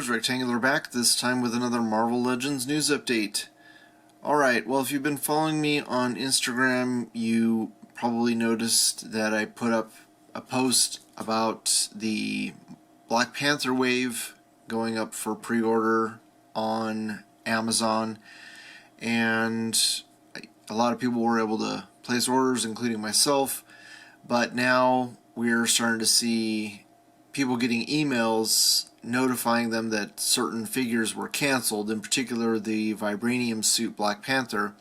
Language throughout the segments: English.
viewers, Rectangular back, this time with another Marvel Legends news update. Alright, well if you've been following me on Instagram, you probably noticed that I put up a post about the Black Panther wave going up for pre-order on Amazon, and a lot of people were able to place orders, including myself, but now we're starting to see people getting emails notifying them that certain figures were canceled, in particular the vibranium suit Black Panther.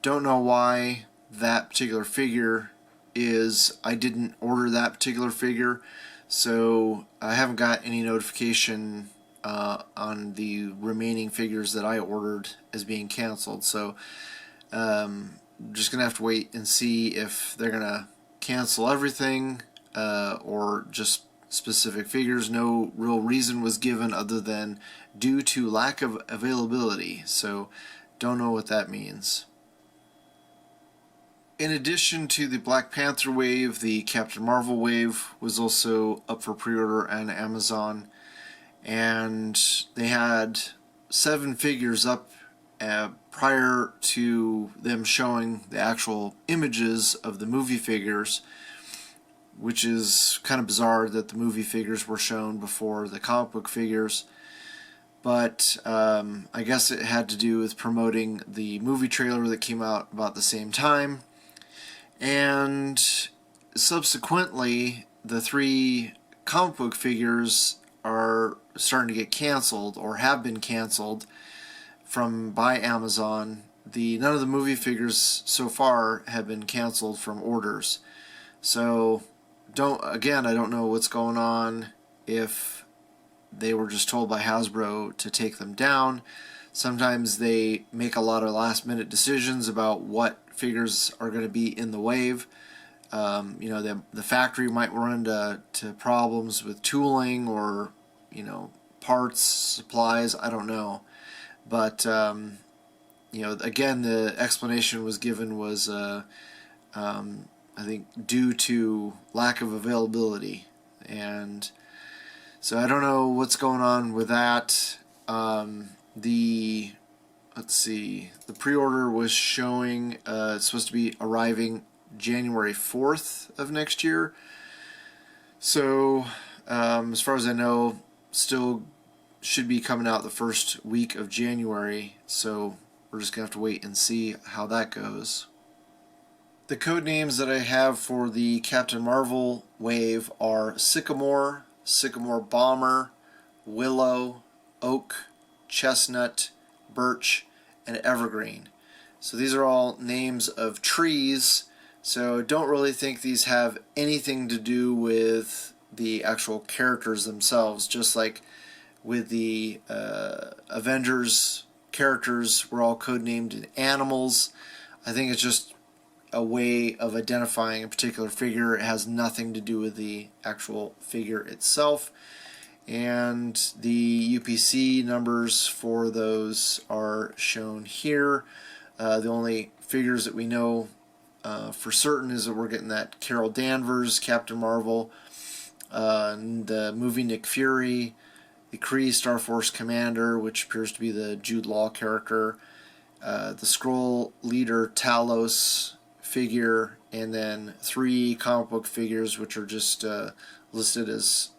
Don't know why that particular figure is. I didn't order that particular figure, so I haven't got any notification on the remaining figures that I ordered as being canceled. So just gonna have to wait and see if they're gonna cancel everything or just specific figures. No real reason was given other than due to lack of availability, so don't know what that means. In addition to the Black Panther wave, the Captain Marvel wave was also up for pre-order on Amazon, and they had 7 figures up prior to them showing the actual images of the movie figures, which is kind of bizarre that the movie figures were shown before the comic book figures. But I guess it had to do with promoting the movie trailer that came out about the same time. And subsequently, the 3 comic book figures are starting to get canceled, or have been canceled by Amazon. None of the movie figures so far have been canceled from orders. So I don't know what's going on, if they were just told by Hasbro to take them down. Sometimes they make a lot of last minute decisions about what figures are going to be in the wave. The factory might run into problems with tooling or parts, supplies, I don't know. But again, the explanation was given was I think due to lack of availability, and so I don't know what's going on with that. Let's see, the pre-order was showing it's supposed to be arriving January 4th of next year. So as far as I know, still should be coming out the first week of January, so we're just gonna have to wait and see how that goes. The code names that I have for the Captain Marvel wave are Sycamore, Sycamore Bomber, Willow, Oak, Chestnut, Birch, and Evergreen. So these are all names of trees, so don't really think these have anything to do with the actual characters themselves. Just like with the Avengers characters were all codenamed animals, I think it's just a way of identifying a particular figure. It has nothing to do with the actual figure itself. And the UPC numbers for those are shown here. The only figures that we know for certain is that we're getting that Carol Danvers Captain Marvel, the movie Nick Fury, the Kree Star Force Commander, which appears to be the Jude Law character, the Skrull leader Talos figure, and then 3 comic book figures which are just listed as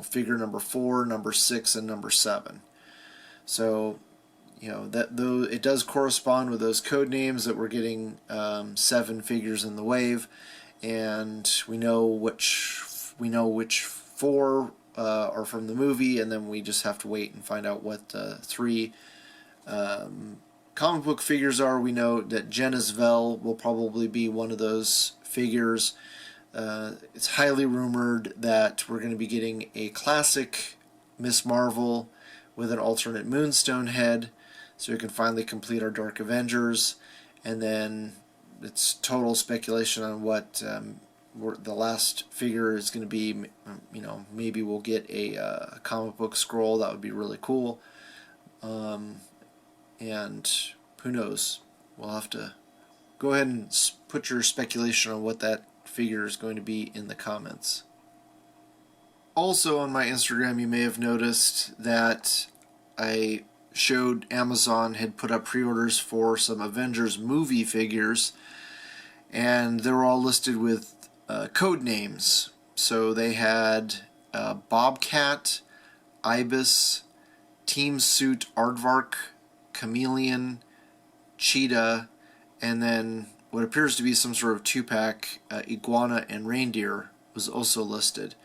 figure number 4, number 6, and number 7. So though it does correspond with those code names that we're getting 7 figures in the wave, and we know which 4 are from the movie, and then we just have to wait and find out what the 3 comic book figures are. We know that Genis-Vell will probably be one of those figures. It's highly rumored that we're going to be getting a classic Miss Marvel with an alternate Moonstone head, so we can finally complete our Dark Avengers. And then it's total speculation on what the last figure is going to be. Maybe we'll get a comic book scroll. That would be really cool. And who knows? We'll have to go ahead and put your speculation on what that figure is going to be in the comments. also on my Instagram, you may have noticed that I showed Amazon had put up pre-orders for some Avengers movie figures, and they were all listed with code names. So they had Bobcat, Ibis, Team Suit Aardvark, Chameleon, Cheetah, and then what appears to be some sort of two-pack Iguana and Reindeer was also listed.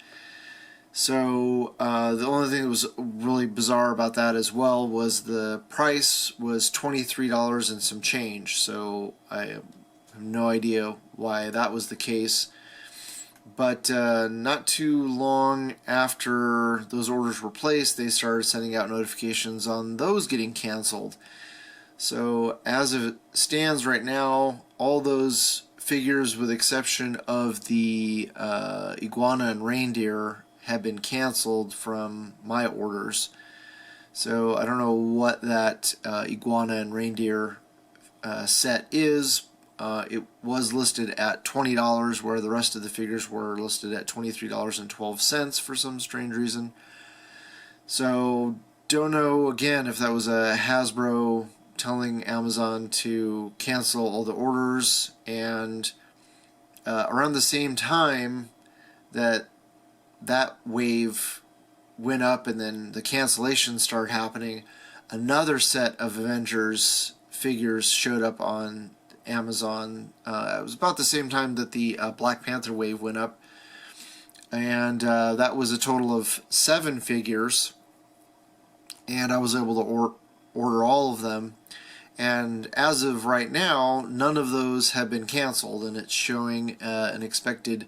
So the only thing that was really bizarre about that as well was the price was $23 and some change. So I have no idea why that was the case. But not too long after those orders were placed, they started sending out notifications on those getting canceled. So as it stands right now, all those figures, with the exception of the Iguana and Reindeer, have been canceled from my orders. So I don't know what that Iguana and Reindeer set is. It was listed at $20, where the rest of the figures were listed at $23.12 for some strange reason. So don't know again if that was a Hasbro telling Amazon to cancel all the orders, and around the same time that wave went up and then the cancellations started happening, another set of Avengers figures showed up on Amazon. It was about the same time that the Black Panther wave went up, and that was a total of 7 figures, and I was able to order all of them. And as of right now, none of those have been canceled, and it's showing an expected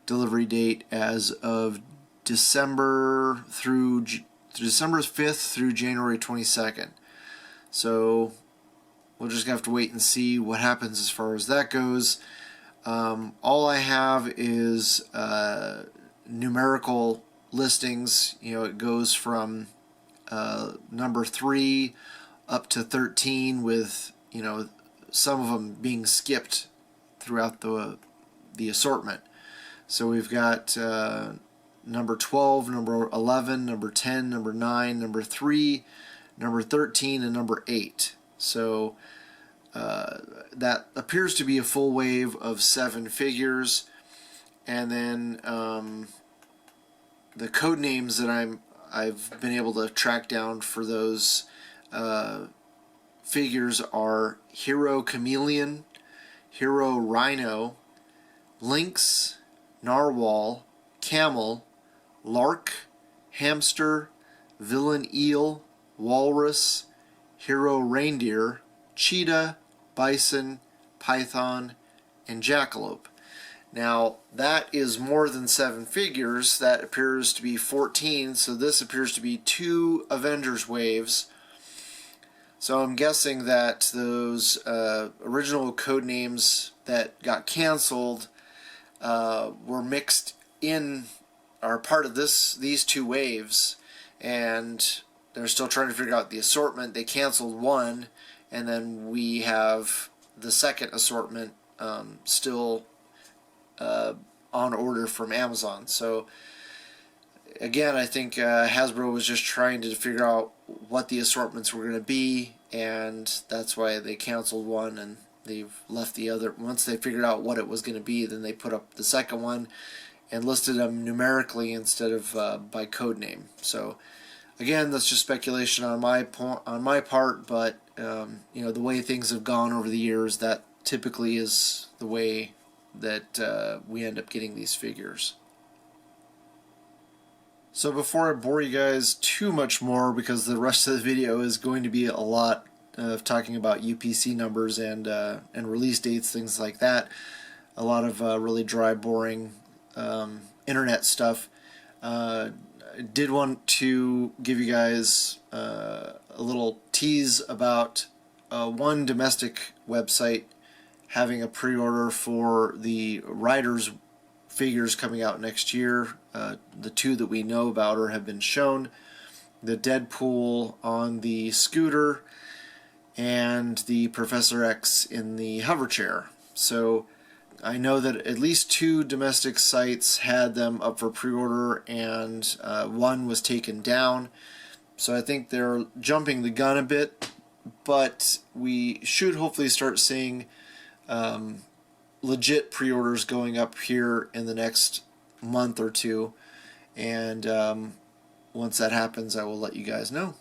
delivery date as of December 5th through January 22nd. So we'll just have to wait and see what happens as far as that goes. All I have is numerical listings. It goes from number 3 up to 13, with some of them being skipped throughout the assortment. So we've got number 12, number 11, number 10, number 9, number 3, number 13, and number 8. So that appears to be a full wave of 7 figures. And then the code names that I've been able to track down for those figures are Hero Chameleon, Hero Rhino, Lynx, Narwhal, Camel, Lark, Hamster, Villain Eel, Walrus, Hero Reindeer, Cheetah, Bison, Python, and Jackalope. Now, that is more than 7 figures. That appears to be 14, so this appears to be 2 Avengers waves. So I'm guessing that those original code names that got canceled were mixed in, are part of these 2 waves, and they're still trying to figure out the assortment. They canceled one, and then we have the second assortment still on order from Amazon. So again, I think Hasbro was just trying to figure out what the assortments were going to be, and that's why they canceled one and they've left the other. Once they figured out what it was going to be, then they put up the second one and listed them numerically instead of by code name. So again, that's just speculation on my part, but the way things have gone over the years, that typically is the way that we end up getting these figures. So before I bore you guys too much more, because the rest of the video is going to be a lot of talking about UPC numbers and release dates, things like that, a lot of really dry, boring internet stuff. I did want to give you guys a little tease about one domestic website having a pre-order for the Riders figures coming out next year. The 2 that we know about or have been shown: the Deadpool on the scooter and the Professor X in the hover chair. So I know that at least 2 domestic sites had them up for pre-order, and one was taken down. So I think they're jumping the gun a bit, but we should hopefully start seeing legit pre-orders going up here in the next month or two. And once that happens, I will let you guys know.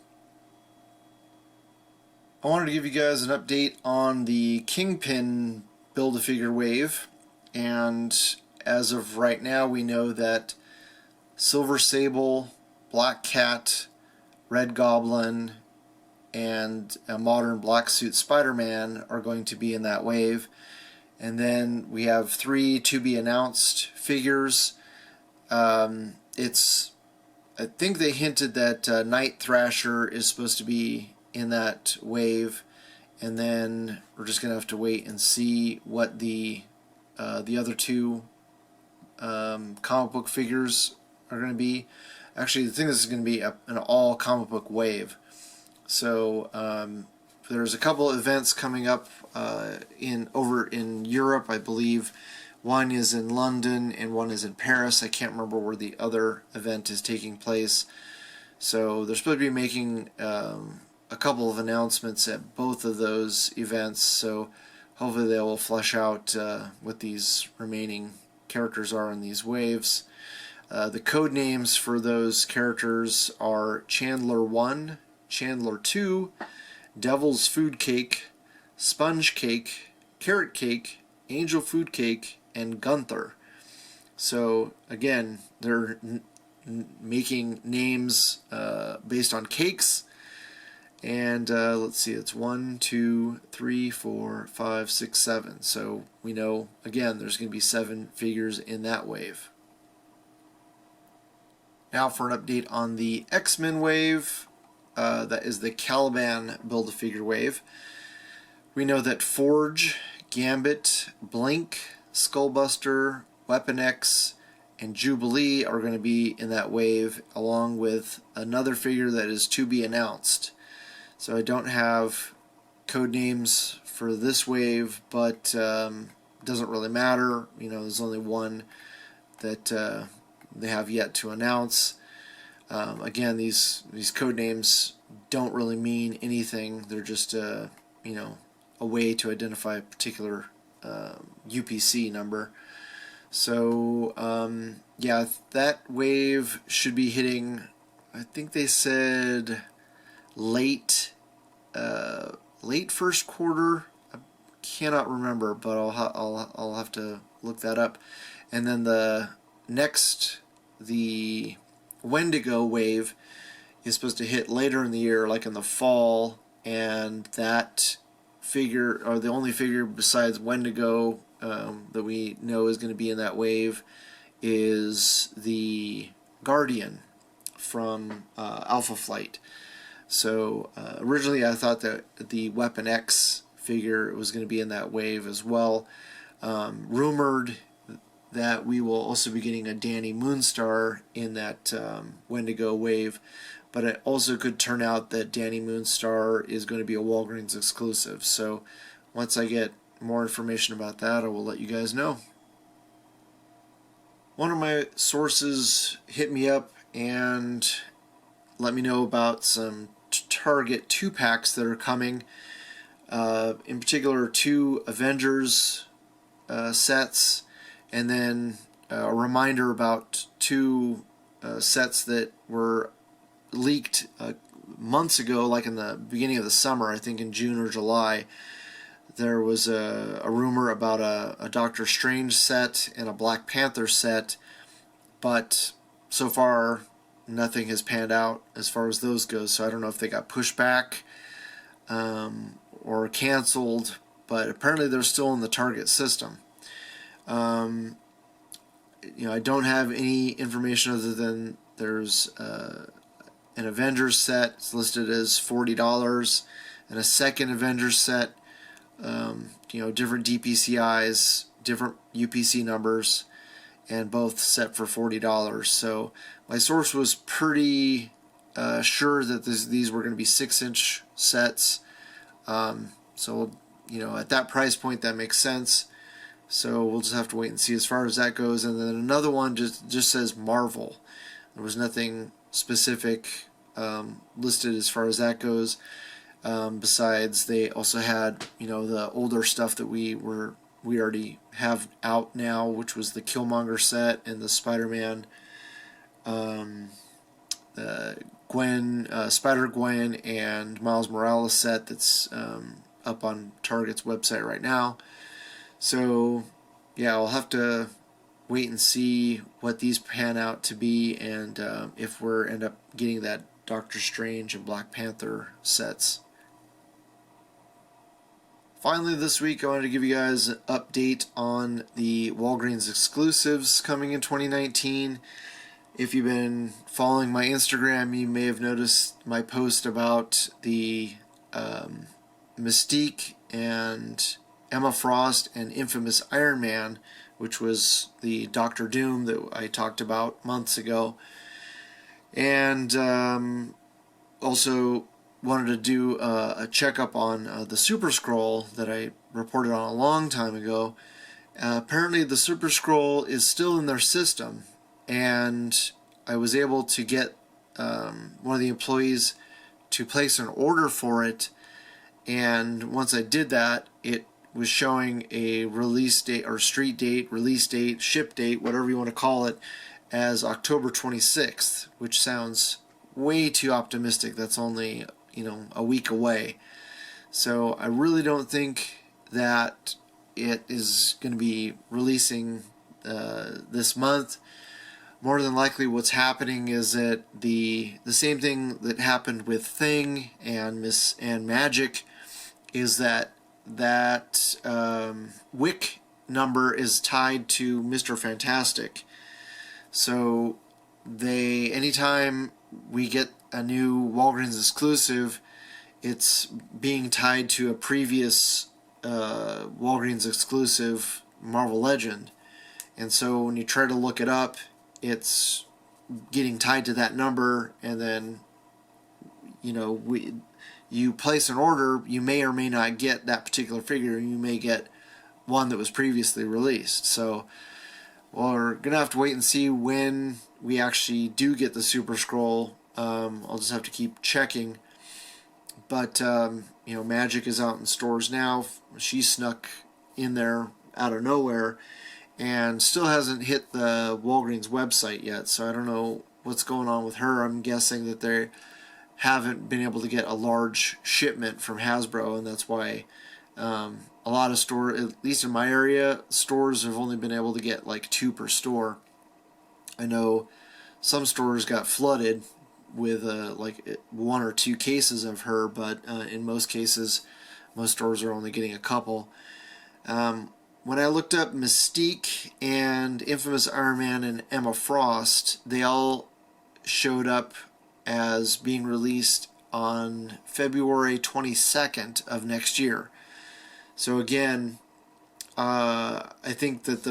I wanted to give you guys an update on the Kingpin Build-A-Figure wave, and as of right now we know that Silver Sable, Black Cat, Red Goblin, and a modern black suit Spider-Man are going to be in that wave. And then we have 3 to be announced figures. I think they hinted that Night Thrasher is supposed to be in that wave, and then we're just gonna have to wait and see what the other 2 comic book figures are going to be. Actually, I think this is going to be an all comic book wave. So there's a couple of events coming up over in Europe, I believe. One is in London and one is in Paris. I can't remember where the other event is taking place. So they're supposed to be making a couple of announcements at both of those events. So hopefully they will flesh out what these remaining characters are in these waves. The code names for those characters are Chandler 1, Chandler 2, Devil's Food Cake, Sponge Cake, Carrot Cake, Angel Food Cake, and Gunther. So again, they're making names based on cakes. And let's see, it's 1, 2, 3, 4, 5, 6, 7. So we know, again, there's going to be 7 figures in that wave. Now for an update on the X-Men wave, that is the Caliban Build-A-Figure wave. We know that Forge, Gambit, Blink, Skullbuster, Weapon X, and Jubilee are going to be in that wave, along with another figure that is to be announced. So I don't have code names for this wave, but doesn't really matter. You know, there's only one that they have yet to announce. Again, these code names don't really mean anything. They're just you know, a way to identify a particular UPC number. So yeah, that wave should be hitting, I think they said late first quarter. I cannot remember, but I'll have to look that up. And then the Wendigo wave is supposed to hit later in the year, like in the fall, and that figure, or the only figure besides Wendigo that we know is going to be in that wave, is the Guardian from Alpha Flight. So originally I thought that the Weapon X figure was going to be in that wave as well. Rumored that we will also be getting a Danny Moonstar in that Wendigo wave, but it also could turn out that Danny Moonstar is going to be a Walgreens exclusive. So once I get more information about that, I will let you guys know. One of my sources hit me up and let me know about some Target 2-packs that are coming. In particular, 2 Avengers sets, and then a reminder about 2 sets that were leaked months ago, like in the beginning of the summer, I think in June or July. There was a rumor about a Doctor Strange set and a Black Panther set, but so far nothing has panned out as far as those goes, so I don't know if they got pushed back or canceled, but apparently they're still in the Target system. You know, I don't have any information other than there's an Avengers set. It's listed as $40, and a second Avengers set, you know, different DPCIs, different UPC numbers, and both set for $40. So my source was pretty sure that these were going to be 6-inch sets. So, you know, at that price point, that makes sense. So we'll just have to wait and see as far as that goes. And then another one just says Marvel. There was nothing specific listed as far as that goes. Besides, they also had, the older stuff that we already have out now, which was the Killmonger set and the Spider-Man, Spider-Gwen and Miles Morales set that's up on Target's website right now. So, yeah, I'll have to wait and see what these pan out to be, and if we're end up getting that Doctor Strange and Black Panther sets. Finally, this week I wanted to give you guys an update on the Walgreens exclusives coming in 2019. If you've been following my Instagram, you may have noticed my post about the Mystique and Emma Frost and Infamous Iron Man, which was the Doctor Doom that I talked about months ago. And also wanted to do a checkup on the Super Scroll that I reported on a long time ago. Apparently the Super Scroll is still in their system, and I was able to get one of the employees to place an order for it, and once I did that, it was showing a release date, or street date, release date, ship date, whatever you want to call it, as October 26th, which sounds way too optimistic. That's only, a week away. So I really don't think that it is going to be releasing this month. More than likely what's happening is that the same thing that happened with Thing and Magic is that WIC number is tied to Mr. Fantastic. So anytime we get a new Walgreens exclusive, it's being tied to a previous Walgreens exclusive Marvel Legend. And so when you try to look it up, it's getting tied to that number, and then you place an order, you may or may not get that particular figure. You may get one that was previously released. So we're gonna have to wait and see when we actually do get the Super Scroll. I'll just have to keep checking. But Magic is out in stores now. She snuck in there out of nowhere and still hasn't hit the Walgreens website yet, so I don't know what's going on with her. I'm guessing that they haven't been able to get a large shipment from Hasbro, and that's why a lot of stores, at least in my area, stores have only been able to get like 2 per store. I know some stores got flooded with like 1 or 2 cases of her, but in most cases, most stores are only getting a couple. When I looked up Mystique and Infamous Iron Man and Emma Frost, they all showed up as being released on February 22nd of next year. So again, I think that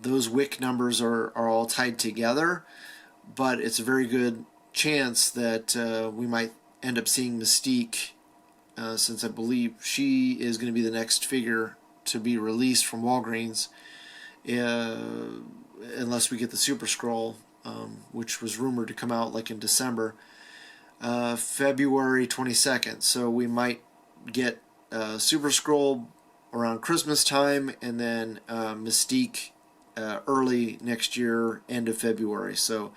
those WIC numbers are all tied together, but it's a very good chance that we might end up seeing Mystique, since I believe she is going to be the next figure to be released from Walgreens, unless we get the Super Scroll, which was rumored to come out like in December, February 22nd. So we might get Super Scroll around Christmas time, and then Mystique early next year, end of February. So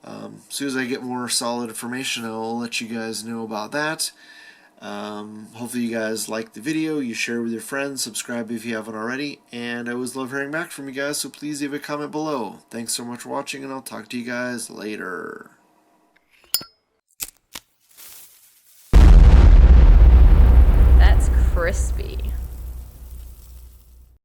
as soon as I get more solid information, I'll let you guys know about that. Hopefully you guys liked the video, you share with your friends, subscribe if you haven't already, and I always love hearing back from you guys, so please leave a comment below. Thanks so much for watching, and I'll talk to you guys later. That's crispy.